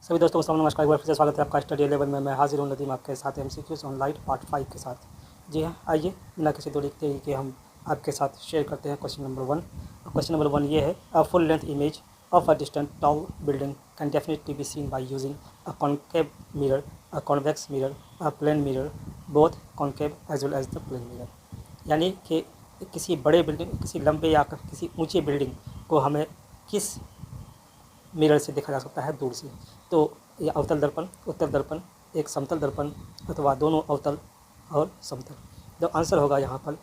सभी दोस्तों को सामने नमस्कार। एक बार फिर से स्वागत है आपका स्टडी 11 में। मैं हाजिर हूँ नदीम आपके साथ एमसीक्यूज ऑन लाइट पार्ट 5 के साथ। जी हाँ, आइए बिना किसी दूरी के हम आपके साथ शेयर करते हैं क्वेश्चन नंबर 1। क्वेश्चन नंबर 1 ये है, a full length image of a distant tall building can definitely be seen by using a concave mirror, a convex mirror, a plane mirror, both concave as well as the plane mirror. यानी कि किसी बड़े building, किसी लंबे या किसी ऊंचे building को हमें किस मिरर से देखा जा सकता है, दूर से। तो ये अवतल दर्पण, उत्तल दर्पण, एक समतल दर्पण अथवा दोनों अवतल और समतल। जो आंसर होगा यहाँ पर,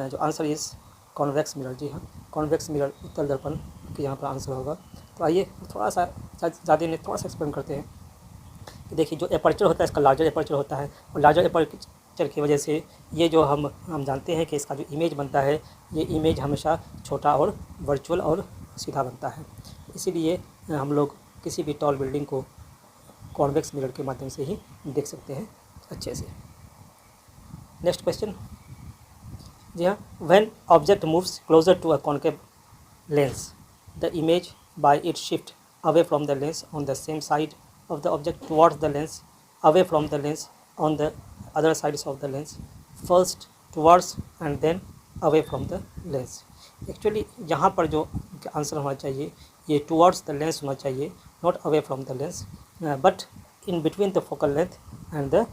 जो आंसर इज़ कॉन्वेक्स मिरर। जी हाँ, कॉन्वेक्स मिरर उत्तल दर्पण के यहाँ पर आंसर होगा। तो आइए थोड़ा सा ज़्यादा नहीं, थोड़ा सा एक्सप्लेन करते हैं कि देखिए, जो एपर्चर होता है इसका लार्जर एपर्चर होता है, और लार्जर एपर्चर की वजह से ये जो हम जानते हैं कि इसका जो इमेज बनता है, ये इमेज हमेशा छोटा और वर्चुअल और सीधा बनता है। इसीलिए हम लोग किसी भी टॉल बिल्डिंग को कॉन्वेक्स मिरर के माध्यम से ही देख सकते हैं अच्छे से। Next question. जी हाँ, when object moves closer to a concave lens, the image by it shift away from the lens on the same side of the object towards the lens, away from the lens on the other sides of the lens, first towards and then away from the lens. Actually यहाँ पर जो answer होना चाहिए, ये towards the lens होना चाहिए, not away from the lens, but in between the focal length and the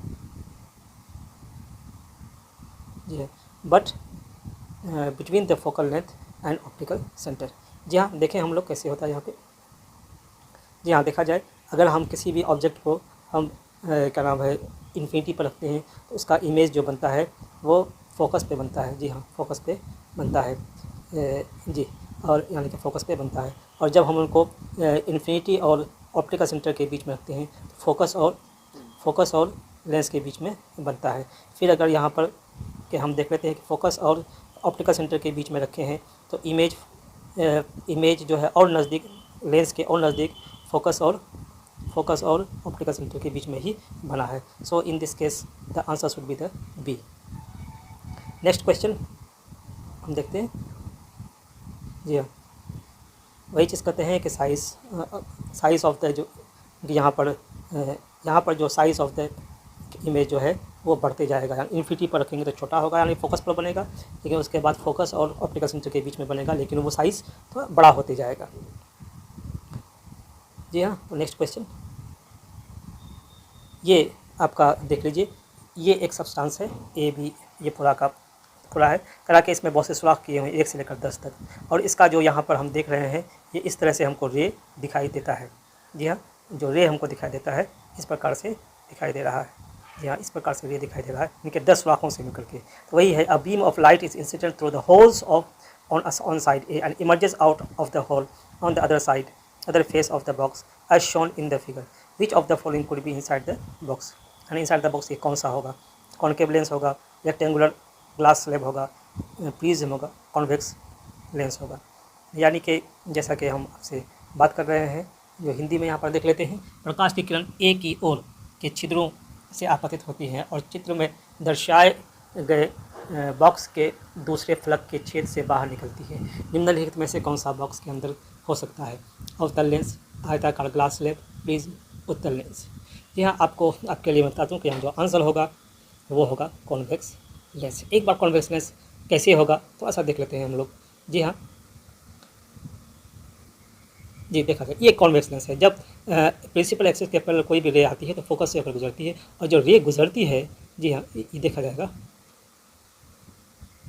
but between the focal length and optical centre. जी हाँ, देखें हम लोग कैसे होता है यहाँ पे। जी हाँ, देखा जाए, अगर हम किसी भी ऑब्जेक्ट को हम क्या नाम है इन्फिनिटी पर रखते हैं, तो उसका इमेज जो बनता है वो फोकस पे बनता है। जी हाँ, फोकस पे बनता है। जी, और यानी कि फोकस पे बनता है। और जब हम उनको इन्फिनिटी और ऑप्टिकल सेंटर के बीच में रखते हैं, तो फोकस और लेंस के बीच में बनता है। फिर अगर यहाँ पर कि हम देख लेते हैं कि फोकस और ऑप्टिकल सेंटर के बीच में रखे हैं, तो इमेज जो है और नज़दीक, लेंस के और नज़दीक फोकस और ऑप्टिकल सेंटर के बीच में ही बना है। So in this case the answer should be the B. Next question हम देखते हैं। जी हाँ, वही चीज़ कहते हैं कि साइज़ ऑफ द जो यहाँ पर जो साइज़ ऑफ द इमेज जो है वो बढ़ते जाएगा। यानी इन्फिनिटी पर रखेंगे तो छोटा होगा, यानी फोकस पर बनेगा, लेकिन उसके बाद फोकस और ऑप्टिकल सेंटर के बीच में बनेगा, लेकिन वो साइज़ थोड़ा बड़ा होते जाएगा। जी हाँ, तो नेक्स्ट क्वेश्चन, ये आपका देख लीजिए, ये एक सब्सटेंस है ए बी, ये पूरा है करा के इसमें बहुत से सुराख किए हुए हैं 1 से लेकर 10 तक, और इसका जो यहाँ पर हम देख रहे हैं, ये इस तरह से हमको रे दिखाई देता है। जी हाँ, जो रे हमको दिखाई देता है इस प्रकार से दिखाई दे रहा है। जी हाँ, इस प्रकार से रे दिखाई दे रहा है, इनके 10 सुराखों से मिलकर के। तो वही है, a beam of light is incident through the holes of on side A and emerges out of the hole on the other face of the box as shown in the figure. Which of the following could be inside the box? यानी inside the box ये कौन सा होगा? Concave lens होगा, rectangular glass slab होगा, prism होगा, convex lens होगा। यानी कि जैसा कि हम आपसे बात कर रहे हैं, जो हिंदी में यहाँ पर देख लेते हैं, प्रकाश की किरण ए की ओर के छिद्रों से आपतित होती हैं और चित्र में दर्शाए गए बॉक्स के दूसरे फलक के छेद से बाहर निकलती है। निम्नलिखित में से कौन सा बॉक्स के अंदर हो सकता है? अवतल लेंस, आयताकार ग्लास स्लैब, प्रिज्म, उत्तल लेंस। जी हाँ, आपके लिए बता दूँ कि यहाँ जो आंसर होगा वो होगा कॉन्वेक्स लेंस। एक बार कॉन्वेक्स लेंस कैसे होगा थोड़ा सा देख लेते हैं हम लोग। जी हाँ, जी देखा जाए, ये कॉन्वेक्स लेंस है। जब प्रिंसिपल एक्सिस के पैरेलल कोई भी रे आती है तो फोकस से होकर गुजरती है, और जो रे गुजरती है, जी हाँ, ये देखा जाएगा।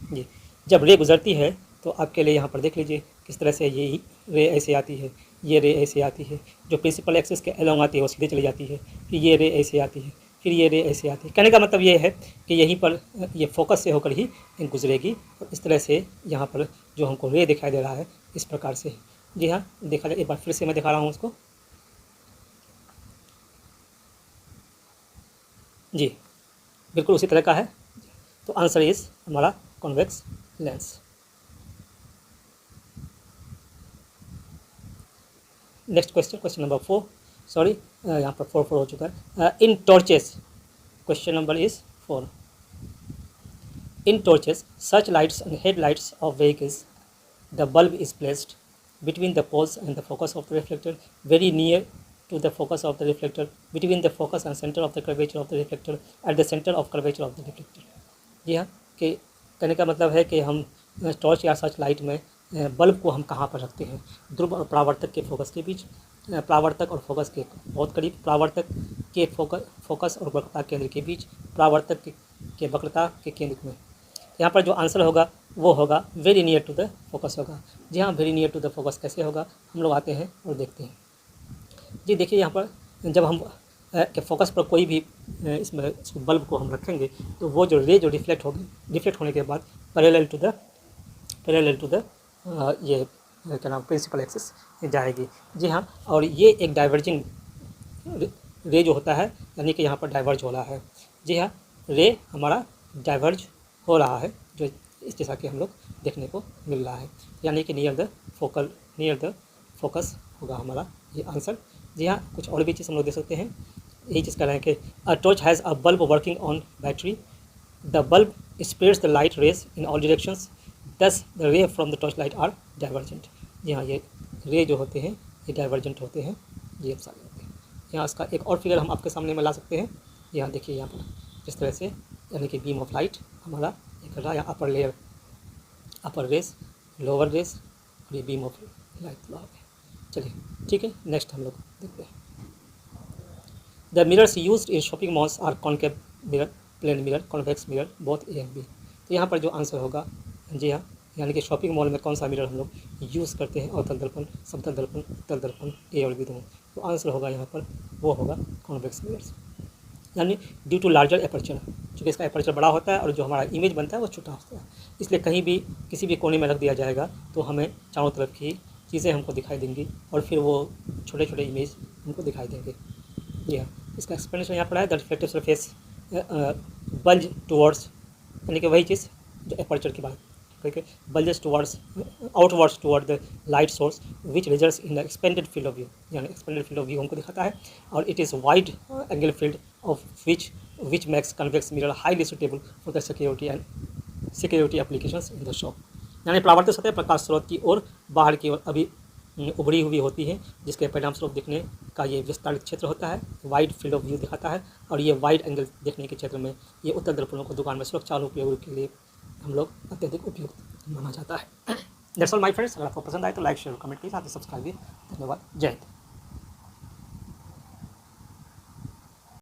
जी, जब रे गुजरती है तो आपके लिए यहाँ पर देख लीजिए किस तरह से ये रे ऐसे आती है, ये रे ऐसे आती है, जो प्रिंसिपल एक्सिस के अलोंग आती है वो सीधे चली जाती है, फिर ये रे ऐसे आती है, फिर ये रे ऐसे आती है। कहने का मतलब ये है कि यहीं पर ये फोकस से होकर ही गुजरेगी। और इस तरह से यहाँ पर जो हमको रे दिखाई दे रहा है इस प्रकार से। जी हाँ, देखा जाए, एक बार फिर से मैं दिखा रहा हूँ उसको। जी, बिल्कुल उसी तरह का है। तो आंसर इज हमारा convex lens. Next question, question number 4, sorry यहाँ पर 4 हो चुका है। In torches, question number is 4। In torches such lights and headlights of vehicles, the bulb is placed between the poles and the focus of the reflector very near to the focus of the reflector between the focus and center of the curvature of the reflector at the center of curvature of the reflector। जी हाँ, कि कहने का मतलब है कि हम torch या search light में बल्ब को हम कहाँ पर रखते हैं, ध्रुव और परावर्तक के फोकस के बीच, परावर्तक और फोकस के बहुत करीब, परावर्तक के फोकस और वक्रता केंद्र के बीच, परावर्तक के वक्रता के केंद्र में। यहाँ पर जो आंसर होगा वो होगा very near to the focus होगा। जी हाँ, very near to the focus कैसे होगा, हम लोग आते हैं और देखते हैं। जी देखिए, यहाँ पर जब हम के फोकस पर कोई भी इसमें बल्ब को हम रखेंगे तो वो जो रे जो रिफ्लेक्ट होगी, रिफ्लेक्ट होने के बाद पैरेलल टू द ये क्या नाम प्रिंसिपल एक्सिस जाएगी। जी हाँ, और ये एक डाइवर्जिंग रे जो होता है, यानी कि यहाँ पर डाइवर्ज हो रहा है। जी हाँ, रे हमारा डाइवर्ज हो रहा है, जो इस जैसा कि हम लोग देखने को मिल रहा है, यानी कि नियर द फोकस होगा हमारा ये आंसर। जी हाँ, कुछ और भी चीज़ हम लोग देख सकते हैं। यही चीज़ कह रहे हैं कि a torch has a bulb working on battery, the bulb spreads the light rays in all directions, thus the ray from the torch light are divergent. जी हाँ, ये रे जो होते हैं ये डाइवर्जेंट होते हैं, ये अब सारे होते हैं। यहाँ इसका एक और फिगर हम आपके सामने में ला सकते हैं। यहाँ देखिए, यहाँ पर इस तरह से, यानी कि बीम ऑफ लाइट हमारा एक रहा, यहाँ अपर लेयर, अपर रेस, लोअर रेस, और ये बीम ऑफ लाइट लॉ है। चलिए ठीक है, नेक्स्ट हम लोग देखते हैं। The mirrors used in shopping malls are concave mirror, plane mirror, convex mirror, both A and B. तो यहाँ पर जो आंसर होगा, जी हाँ, यानी कि शॉपिंग मॉल में कौन सा मिरर हम लोग यूज़ करते हैं, अवतल दर्पण, समतल दर्पण, उत्तल दर्पण, ए और बी दोनों। तो आंसर होगा यहाँ पर वो होगा कॉन्वेक्स मिरर्स, यानी ड्यू टू लार्जर एपर्चर, चूँकि इसका एपर्चर बड़ा होता है और जो हमारा इमेज बनता है वो छोटा होता है, इसलिए कहीं भी किसी भी कोने में रख दिया जाएगा तो हमें चारों तरफ की चीज़ें हमको दिखाई देंगी और फिर वो छोटे छोटे इमेज हमको दिखाई देंगे। जी हाँ, इसका एक्सप्लेनेशन यहाँ पर है, the reflective surface bulge towards, यानी कि वही चीज़ जो एपर्चर की बात करके, bulges towards outwards toward the light source which results in the expanded field of view, यानी एक्सपेंडेड फील्ड ऑफ व्यू हमको दिखाता है, और it is wide angle field of which makes convex mirror highly suitable for the security applications in the shop. यानी परावर्तित सतह प्रकाश स्रोत की ओर, बाहर की ओर अभी उभरी हुई होती है, जिसके परिणामस्वरूप दिखने का ये विस्तारित क्षेत्र होता है, वाइड फील्ड ऑफ व्यू दिखाता है, और ये वाइड एंगल देखने के क्षेत्र में ये उत्तर दर्पणों को दुकान में सुरक्षा उपयोग के लिए हम लोग अत्यधिक उपयुक्त माना जाता है। दैट्स ऑल माय फ्रेंड्स, अगर आपको पसंद आए तो लाइक शेयर कमेंट कीजिए, साथ ही सब्सक्राइब भी। धन्यवाद, जय हिंद।